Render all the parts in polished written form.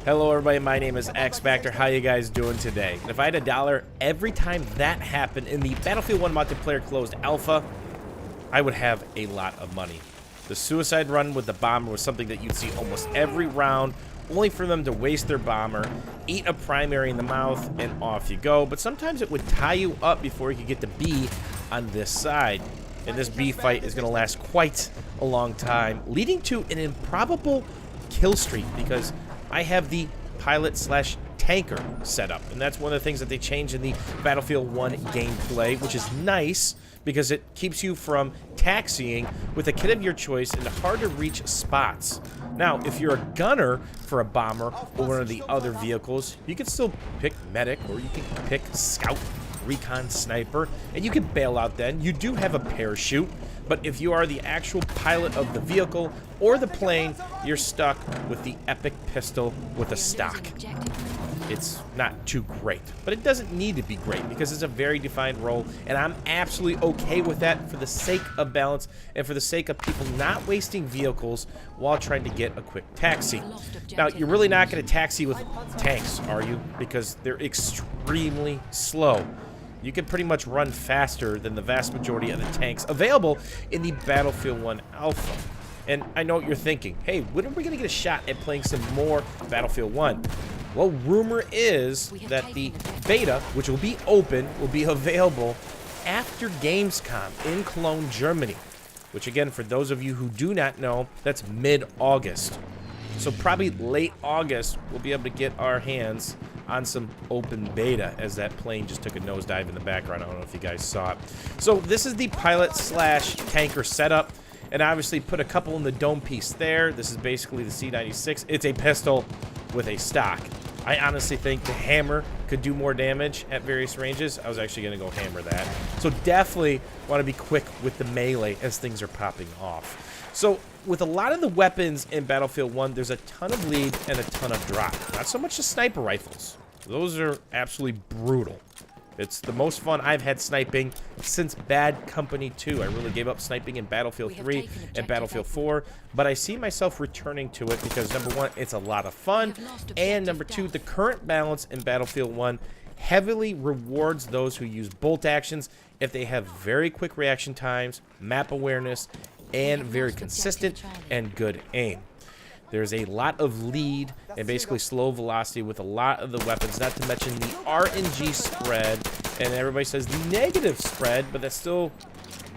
Hello everybody, my name is X Factor. How you guys doing today? And if I had $1 every time that happened in the Battlefield 1 multiplayer closed alpha, I would have a lot of money. The suicide run with the bomber was something that you'd see almost every round, only for them to waste their bomber, eat a primary in the mouth, and off you go. But sometimes it would tie you up before you could get the B on this side. And this B fight is going to last quite a long time, leading to an improbable kill streak because I have the pilot/tanker setup, and that's one of the things that they changed in the Battlefield 1 gameplay, which is nice because it keeps you from taxiing with a kit of your choice into hard-to-reach spots. Now, if you're a gunner for a bomber or one of the other vehicles, you can still pick medic, or you can pick scout, recon, sniper, and you can bail out then. You do have a parachute, but if you are the actual pilot of the vehicle or the plane, you're stuck with the epic pistol with a stock. It's not too great, but it doesn't need to be great because it's a very defined role, and I'm absolutely okay with that for the sake of balance and for the sake of people not wasting vehicles while trying to get a quick taxi. Now, you're really not going to taxi with tanks, are you? Because they're extremely slow. You can pretty much run faster than the vast majority of the tanks available in the Battlefield 1 Alpha. And I know what you're thinking. Hey, when are we going to get a shot at playing some more Battlefield 1? Well, rumor is that the beta, which will be open, will be available after Gamescom in Cologne, Germany. Which, again, for those of you who do not know, that's mid-August. So probably late August, we'll be able to get our hands on some open beta, as that plane just took a nosedive in the background. I don't know if you guys saw it. So this is the pilot/tanker setup, and obviously put a couple in the dome piece there. This is basically the C96. It's a pistol with a stock. I honestly think the hammer could do more damage at various ranges. I was actually going to go hammer that. So definitely want to be quick with the melee as things are popping off. So with a lot of the weapons in Battlefield 1, there's a ton of lead and a ton of drop. Not so much the sniper rifles. Those are absolutely brutal. It's the most fun I've had sniping since Bad Company 2. I really gave up sniping in Battlefield 3 and Battlefield 4, but I see myself returning to it because, number one, it's a lot of fun, and number two, the current balance in Battlefield 1 heavily rewards those who use bolt actions if they have very quick reaction times, map awareness, and very consistent and good aim. There's a lot of lead and basically slow velocity with a lot of the weapons, not to mention the RNG spread, and everybody says the negative spread, but that still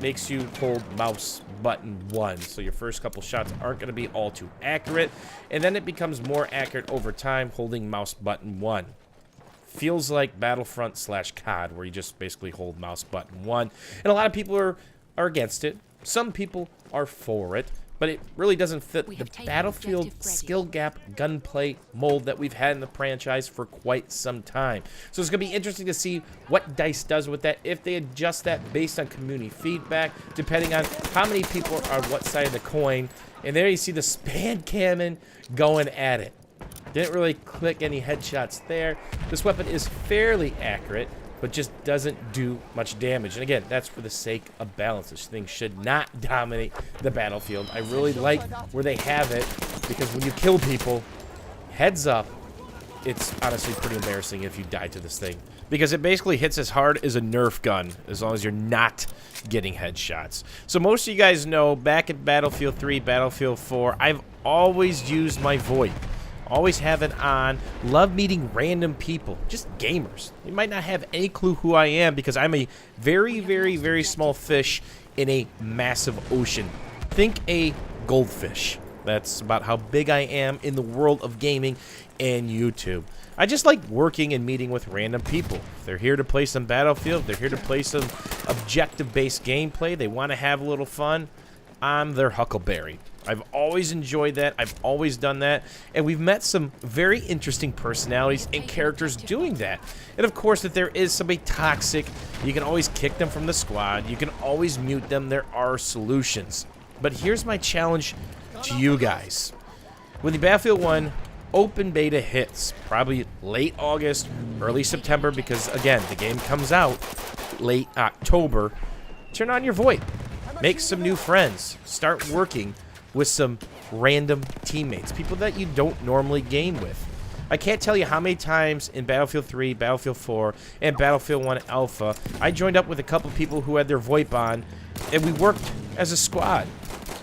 makes you hold mouse button 1, so your first couple shots aren't going to be all too accurate, and then it becomes more accurate over time holding mouse button 1. Feels like Battlefront/COD, where you just basically hold mouse button 1, and a lot of people are against it. Some people are for it, but it really doesn't fit the Battlefield skill gap gunplay mold that we've had in the franchise for quite some time. So it's going to be interesting to see what DICE does with that, if they adjust that based on community feedback, depending on how many people are on what side of the coin. And there you see the Span Cannon going at it. Didn't really click any headshots there. This weapon is fairly accurate, but just doesn't do much damage. And again, that's for the sake of balance. This thing should not dominate the battlefield. I really like where they have it, because when you kill people, heads up, it's honestly pretty embarrassing if you die to this thing, because it basically hits as hard as a Nerf gun as long as you're not getting headshots. So most of you guys know, back at Battlefield 3, Battlefield 4, I've always used my VoIP. Always have it on. Love meeting random people, just gamers. You might not have any clue who I am because I'm a very, very, very small fish in a massive ocean. Think a goldfish. That's about how big I am in the world of gaming and YouTube. I just like working and meeting with random people. If they're here to play some Battlefield, they're here to play some objective-based gameplay, they want to have a little fun, I'm their huckleberry. I've always enjoyed that. I've always done that. And we've met some very interesting personalities and characters doing that. And of course, if there is somebody toxic, you can always kick them from the squad. You can always mute them. There are solutions. But here's my challenge to you guys. When the Battlefield 1 open beta hits, probably late August, early September, because again, the game comes out late October, turn on your VoIP. Make some new friends. Start working with some random teammates, people that you don't normally game with. I can't tell you how many times in Battlefield 3, Battlefield 4, and Battlefield 1 Alpha, I joined up with a couple people who had their VoIP on, and we worked as a squad.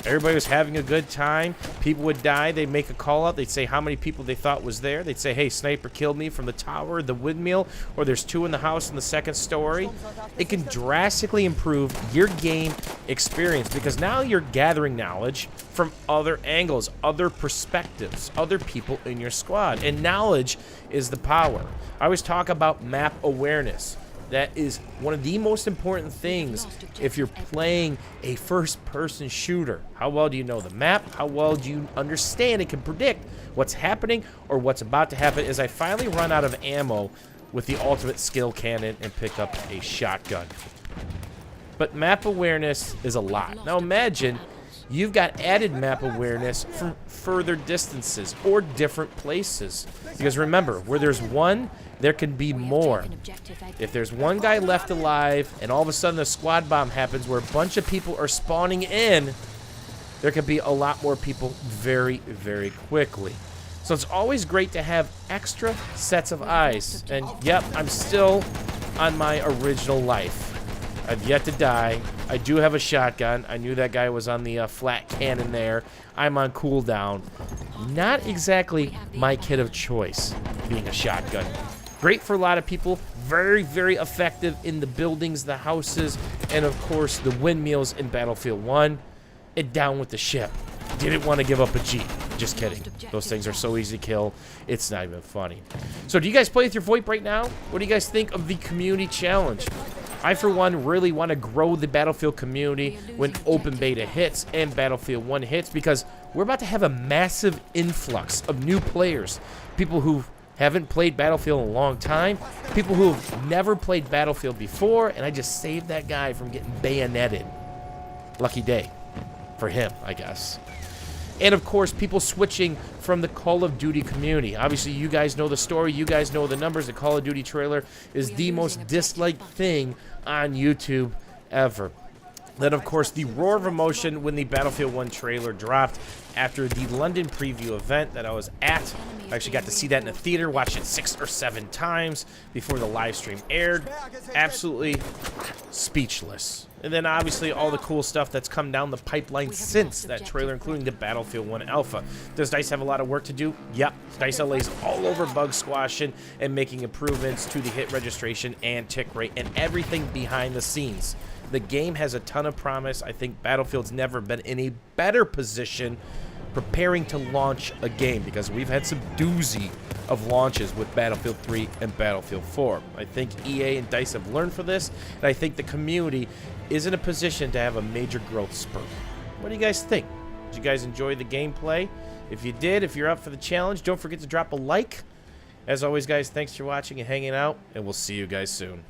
Everybody was having a good time. People would die. They'd make a call out. They'd say how many people they thought was there. They'd say, hey, sniper killed me from the tower, the windmill, or there's 2 in the house in the 2nd story. It can drastically improve your game experience because now you're gathering knowledge from other angles, other perspectives, other people in your squad. And knowledge is the power. I always talk about map awareness. That is one of the most important things if you're playing a first-person shooter. How well do you know the map? How well do you understand and can predict what's happening or what's about to happen? As I finally run out of ammo with the ultimate skill cannon and pick up a shotgun. But map awareness is a lot. Now imagine you've got added map awareness from further distances or different places. Because remember, where there's one, there can be more. If there's one guy left alive and all of a sudden a squad bomb happens where a bunch of people are spawning in, there can be a lot more people very, very quickly. So it's always great to have extra sets of eyes. And yep, I'm still on my original life. I've yet to die. I do have a shotgun. I knew that guy was on the flat cannon there. I'm on cooldown. Not exactly my kit of choice, being a shotgun. Great for a lot of people. Very, very effective in the buildings, the houses, and of course the windmills in Battlefield 1. And down with the ship. Didn't want to give up a Jeep. Just kidding. Those things are so easy to kill. It's not even funny. So do you guys play with your VoIP right now? What do you guys think of the community challenge? I, for one, really want to grow the Battlefield community when open beta hits and Battlefield 1 hits because we're about to have a massive influx of new players. People who haven't played Battlefield in a long time. People who have never played Battlefield before, and I just saved that guy from getting bayoneted. Lucky day. For him, I guess. And of course, people switching from the Call of Duty community. Obviously, you guys know the story. You guys know the numbers. The Call of Duty trailer is the most disliked thing on YouTube ever. Then, of course, the roar of emotion when the Battlefield 1 trailer dropped after the London preview event that I was at. I actually got to see that in the theater, watched it 6 or 7 times before the live stream aired. Absolutely speechless. And then, obviously, all the cool stuff that's come down the pipeline since that trailer, including the Battlefield 1 Alpha. Does DICE have a lot of work to do? Yep. DICE LA is all over bug squashing and making improvements to the hit registration and tick rate and everything behind the scenes. The game has a ton of promise. I think Battlefield's never been in a better position preparing to launch a game because we've had some doozy of launches with Battlefield 3 and Battlefield 4. I think EA and DICE have learned from this, and I think the community is in a position to have a major growth spurt. What do you guys think? Did you guys enjoy the gameplay? If you did, if you're up for the challenge, don't forget to drop a like. As always, guys, thanks for watching and hanging out, and we'll see you guys soon.